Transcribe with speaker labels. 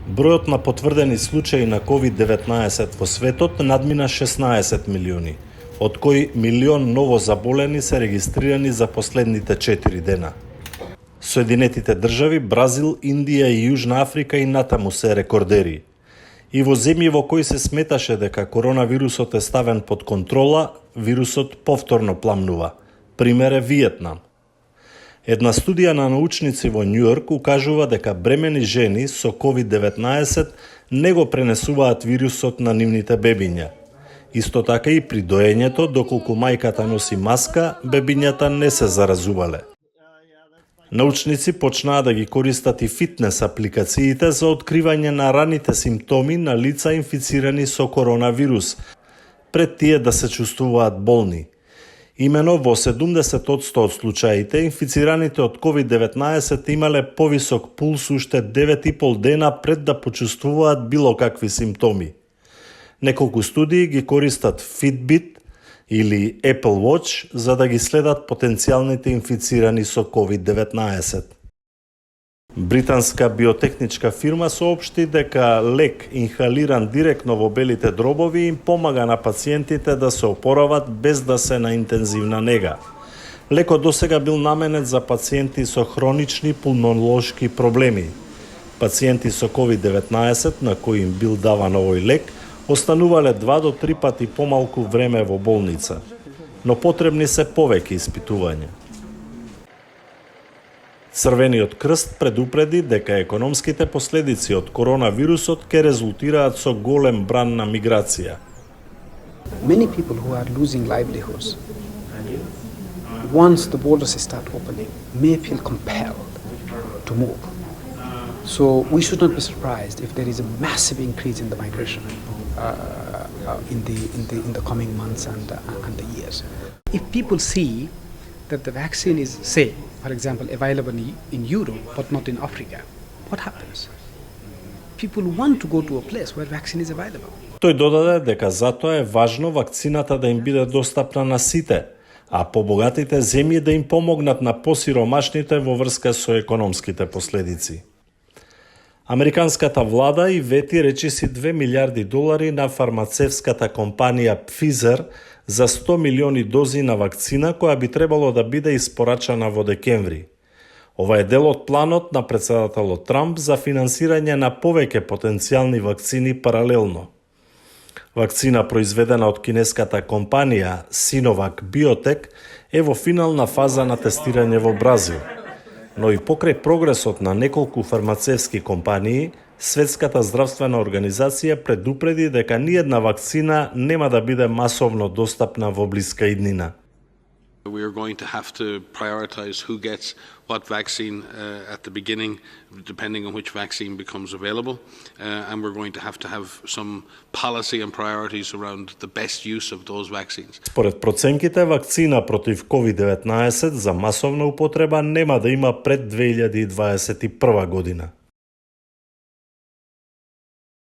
Speaker 1: Бројот на потврдени случаи на COVID-19 во светот надмина 16 милиони, од кои милион ново заболени се регистрирани за последните 4 дена. Соединетите држави, Бразил, Индија и Јужна Африка и натаму се рекордери. И во земји во кои се сметаше дека коронавирусот е ставен под контрола, вирусот повторно пламнува. Пример е Виетнам. Една студија на научници во Њујорк укажува дека бремени жени со COVID-19 не го пренесуваат вирусот на нивните бебиња. Исто така и при доењето, доколку мајката носи маска, бебињата не се заразувале. Научници почнаа да ги користат и фитнес апликациите за откривање на раните симптоми на лица инфицирани со коронавирус, пред тие да се чувствуваат болни. Имено во 70% од случаите, инфицираните од COVID-19 имале повисок пулс уште 9,5 дена пред да почувствуваат било какви симптоми. Неколку студии ги користат Fitbit или Apple Watch за да ги следат потенцијалните инфицирани со COVID-19. Британска биотехничка фирма соопшти дека лек инхалиран директно во белите дробови им помага на пациентите да се опорават без да се на интензивна нега. Лекот досега бил наменет за пациенти со хронични пулмолошки проблеми. Пациенти со COVID-19 на кои им бил даван овој лек останувале 2 до 3 пати помалку време во болница, но потребни се повеќе испитувања. Црвениот крст предупреди дека економските последици од коронавирусот ќе резултираат со голем бран на миграција.
Speaker 2: Many people who are losing livelihoods, once the borders start opening, may feel compelled to move. So we should not be surprised if there is a massive increase in the migration in the coming months and the years. If people see that the vaccine is, say, for example, available in Europe but not in Africa, what happens? People want to go to a place where vaccine is available.
Speaker 1: Тој додаде дека затоа е важно вакцината да им биде достапна на сите, а побогатите земји да им помогнат на посиромашните во врска со економските последици. Американската влада и вети речиси $2 милиарди на фармацевската компанија Pfizer за 100 милиони дози на вакцина која би требало да биде испорачана во декември. Ова е дел од планот на претседателот Трамп за финансирање на повеќе потенцијални вакцини паралелно. Вакцина произведена од кинеската компанија Sinovac Biotech е во финална фаза на тестирање во Бразил. Но и покрај прогресот на неколку фармацевски компании, Светската здравствена организација предупреди дека ниедна вакцина нема да биде масовно достапна во блиска иднина.
Speaker 3: We are going to have to prioritize who gets what vaccine at the beginning, depending on which vaccine becomes available, and we're going to have some policy and priorities around the best use of those vaccines.
Speaker 1: Според проценките, вакцина против COVID-19 за масовна употреба нема да има пред 2021 година.